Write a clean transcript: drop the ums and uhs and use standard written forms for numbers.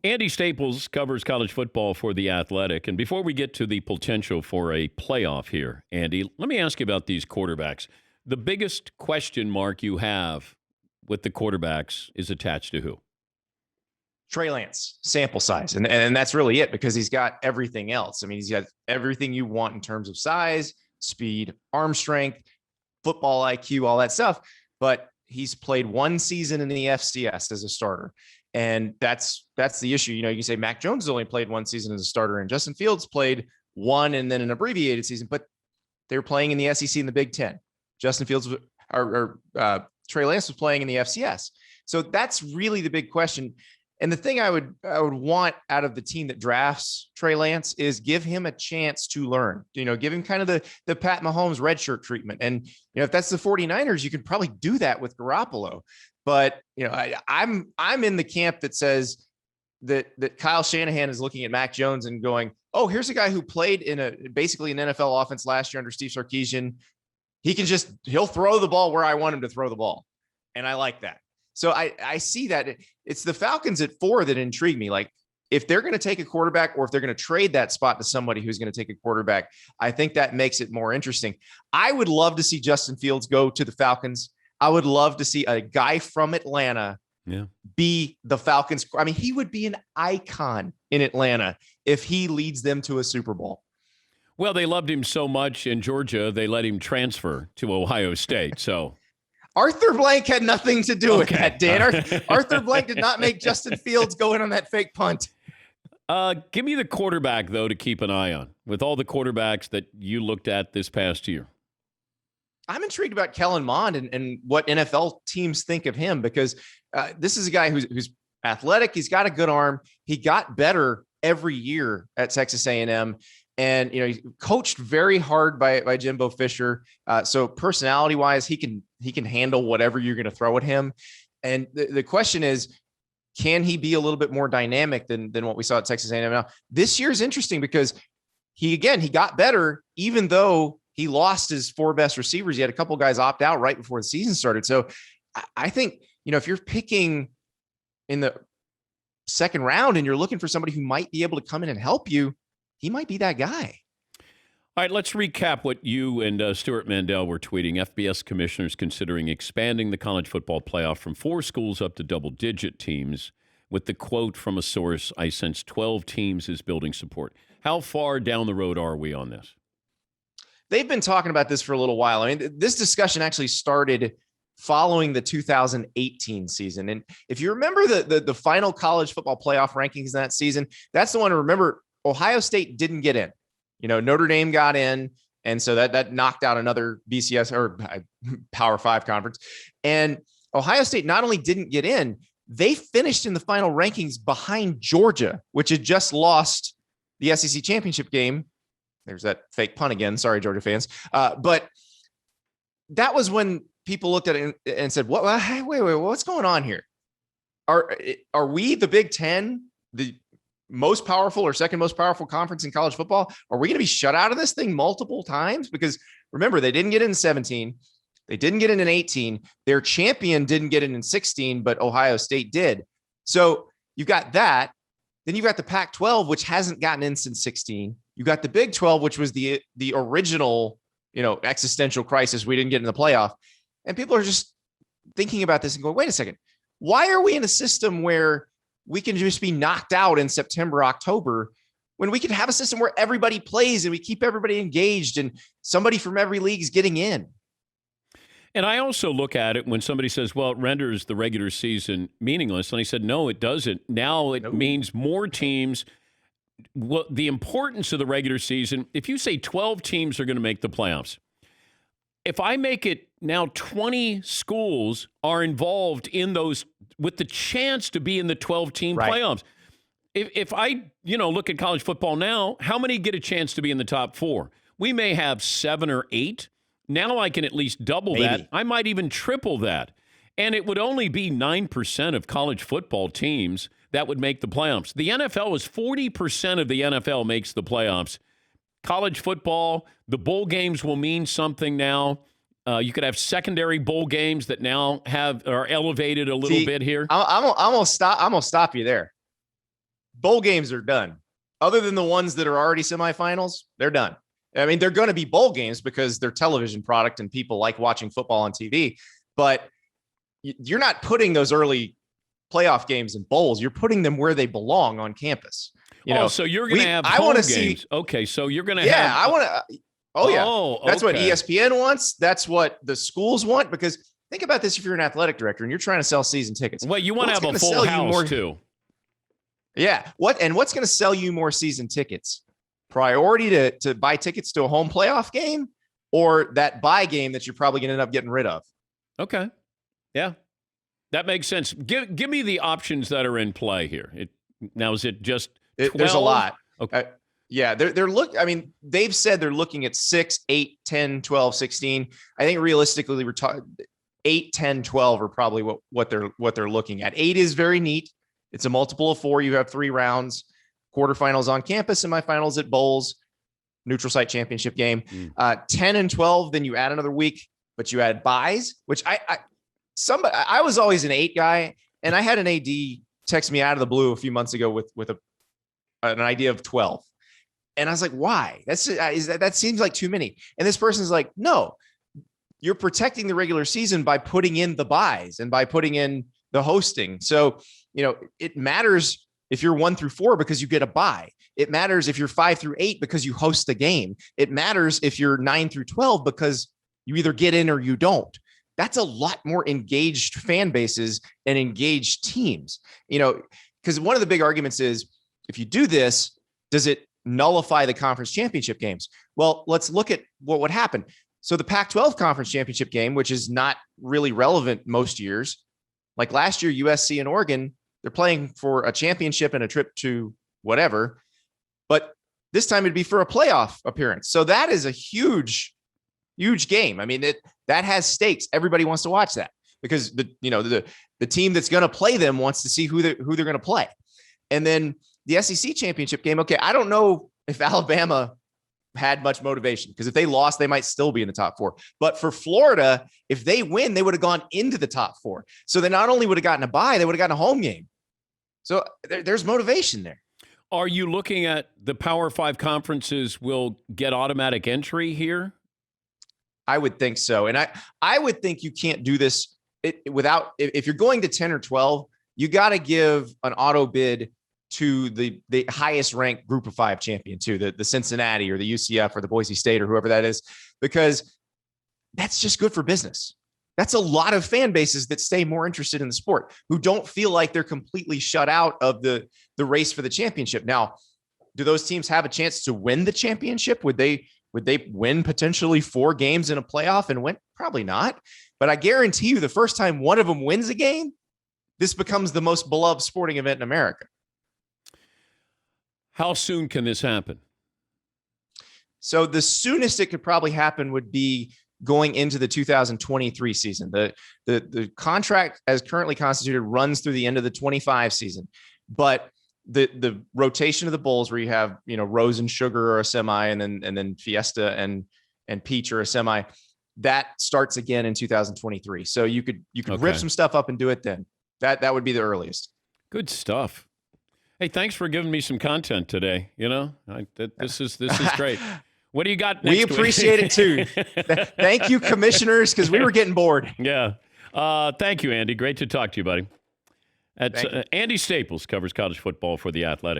Andy Staples covers college football for The Athletic. And before we get to the potential for a playoff here, Andy, let me ask you about these quarterbacks. The biggest question mark you have with the quarterbacks is attached to who? Trey Lance, sample size. And that's really it, because he's got everything else. I mean, he's got everything you want in terms of size, speed, arm strength, football IQ, all that stuff. But he's played one season in the FCS as a starter. And that's the issue. You say Mac Jones has only played one season as a starter, and Justin Fields played one and then an abbreviated season, but they were playing in the SEC and the Big Ten. Justin Fields or Trey Lance was playing in the FCS. So that's really the big question. And the thing I would want out of the team that drafts Trey Lance is give him a chance to learn, give him kind of the Pat Mahomes redshirt treatment. And, if that's the 49ers, you can probably do that with Garoppolo. But, I'm in the camp that says that Kyle Shanahan is looking at Mac Jones and going, oh, here's a guy who played in basically an NFL offense last year under Steve Sarkisian. He'll throw the ball where I want him to throw the ball. And I like that. So I see that. It's the Falcons at 4 that intrigue me. Like, if they're going to take a quarterback, or if they're going to trade that spot to somebody who's going to take a quarterback, I think that makes it more interesting. I would love to see Justin Fields go to the Falcons. I would love to see a guy from Atlanta be the Falcons. I mean, he would be an icon in Atlanta if he leads them to a Super Bowl. Well, they loved him so much in Georgia, they let him transfer to Ohio State. So Arthur Blank had nothing to do with that, Dan. Arthur Blank did not make Justin Fields go in on that fake punt. Give me the quarterback, though, to keep an eye on with all the quarterbacks that you looked at this past year. I'm intrigued about Kellen Mond and what NFL teams think of him, because this is a guy who's athletic. He's got a good arm. He got better every year at Texas A&M. And, he coached very hard by Jimbo Fisher. So personality wise, he can handle whatever you're going to throw at him. And the question is, can he be a little bit more dynamic than what we saw at Texas A&M? Now, this year is interesting because he got better, even though he lost his 4 best receivers. He had a couple guys opt out right before the season started. So I think, if you're picking in the second round and you're looking for somebody who might be able to come in and help you, he might be that guy. All right, let's recap what you and Stuart Mandel were tweeting. FBS commissioners considering expanding the college football playoff from 4 schools up to double-digit teams, with the quote from a source, I sense 12 teams is building support. How far down the road are we on this? They've been talking about this for a little while. I mean, this discussion actually started following the 2018 season. And if you remember the final college football playoff rankings in that season, that's the one to remember. Ohio State didn't get in. Notre Dame got in. And so that knocked out another BCS or Power 5 conference. And Ohio State not only didn't get in, they finished in the final rankings behind Georgia, which had just lost the SEC championship game. There's that fake pun again. Sorry, Georgia fans. But that was when people looked at it and said, "What? Wait, what's going on here? Are we the Big Ten, the most powerful or second most powerful conference in college football? Are we going to be shut out of this thing multiple times?" Because remember, they didn't get in 17. They didn't get in 18. Their champion didn't get in 16, but Ohio State did. So you got that. Then you got the Pac-12, which hasn't gotten in since 16. You got the Big 12, which was the original, existential crisis. We didn't get in the playoff. And people are just thinking about this and going, wait a second. Why are we in a system where we can just be knocked out in September, October, when we can have a system where everybody plays and we keep everybody engaged and somebody from every league is getting in? And I also look at it when somebody says, well, it renders the regular season meaningless. And I said, no, it doesn't. Now it means more teams. Well, the importance of the regular season, if you say 12 teams are going to make the playoffs, if I make it now 20 schools are involved in those with the chance to be in the 12-team playoffs. If I, look at college football now, how many get a chance to be in the top 4? We may have 7 or 8. Now I can at least double that. I might even triple that. And it would only be 9% of college football teams that would make the playoffs. The NFL is 40% of the NFL makes the playoffs. College football, the bowl games will mean something now. You could have secondary bowl games that now are elevated a little bit here. I'm gonna stop you there. bowl games are done. Other than the ones that are already semifinals, they're done. I mean, they're going to be bowl games because they're television product and people like watching football on TV. But you're not putting those early playoff games in bowls. You're putting them where they belong on campus. So you're going to have I home want to games. See. Okay, so you're going to have. Yeah, I want to. Oh, yeah. Okay. That's what ESPN wants. That's what the schools want. Because think about this: if you're an athletic director and you're trying to sell season tickets, well, you want to have a full house too. Yeah. What's going to sell you more season tickets? Priority to buy tickets to a home playoff game, or that buy game that you're probably going to end up getting rid of? Okay. Yeah. That makes sense. Give me the options that are in play here. Now, is it just 12? There's a lot. Okay. Yeah, they've said they're looking at 6, 8, 10, 12, 16. I think realistically, we're talking 8, 10, 12 are probably what they're looking at. 8 is very neat. It's a multiple of 4. You have 3 rounds, quarterfinals on campus, semifinals at bowls, neutral site championship game. 10 and 12, then you add another week, but you add buys, which I was always an 8 guy, and I had an AD text me out of the blue a few months ago with an idea of 12. And I was like, why? That seems like too many. And this person's like, no, you're protecting the regular season by putting in the buys and by putting in the hosting. So, it matters if you're 1 through 4 because you get a bye. It matters if you're 5 through 8 because you host the game. It matters if you're 9 through 12 because you either get in or you don't. That's a lot more engaged fan bases and engaged teams, because one of the big arguments is if you do this, does it nullify the conference championship games? Well, let's look at what would happen. So the Pac-12 conference championship game, which is not really relevant most years, like last year, USC and Oregon, they're playing for a championship and a trip to whatever, but this time it'd be for a playoff appearance. So that is a huge game. I mean, that has stakes. Everybody wants to watch that because the team that's going to play them wants to see who they're going to play. And then the SEC championship game. Okay, I don't know if Alabama had much motivation because if they lost, they might still be in the top 4. But for Florida, if they win, they would have gone into the top 4. So they not only would have gotten a bye, they would have gotten a home game. So there's motivation there. Are you looking at the Power 5 conferences will get automatic entry here? I would think so. And I would think you can't do this without, if you're going to 10 or 12, you got to give an auto bid to the highest ranked group of 5 champion, to the Cincinnati or the UCF or the Boise State or whoever that is, because that's just good for business. That's a lot of fan bases that stay more interested in the sport, who don't feel like they're completely shut out of the race for the championship. Now, do those teams have a chance to win the championship? Would they win potentially 4 games in a playoff and win? Probably not. But I guarantee you the first time one of them wins a game, this becomes the most beloved sporting event in America. How soon can this happen? So the soonest it could probably happen would be going into the 2023 season. The contract as currently constituted runs through the end of the 25 season. But the rotation of the bowls where you have, Rose and Sugar or a semi, and then Fiesta and Peach or a semi, that starts again in 2023. So you could rip some stuff up and do it then. That would be the earliest. Good stuff. Hey, thanks for giving me some content today. This is great. What do you got next week? We appreciate it too. Thank you, commissioners, because we were getting bored. Yeah. Thank you, Andy. Great to talk to you, buddy. Andy Staples covers college football for The Athletic.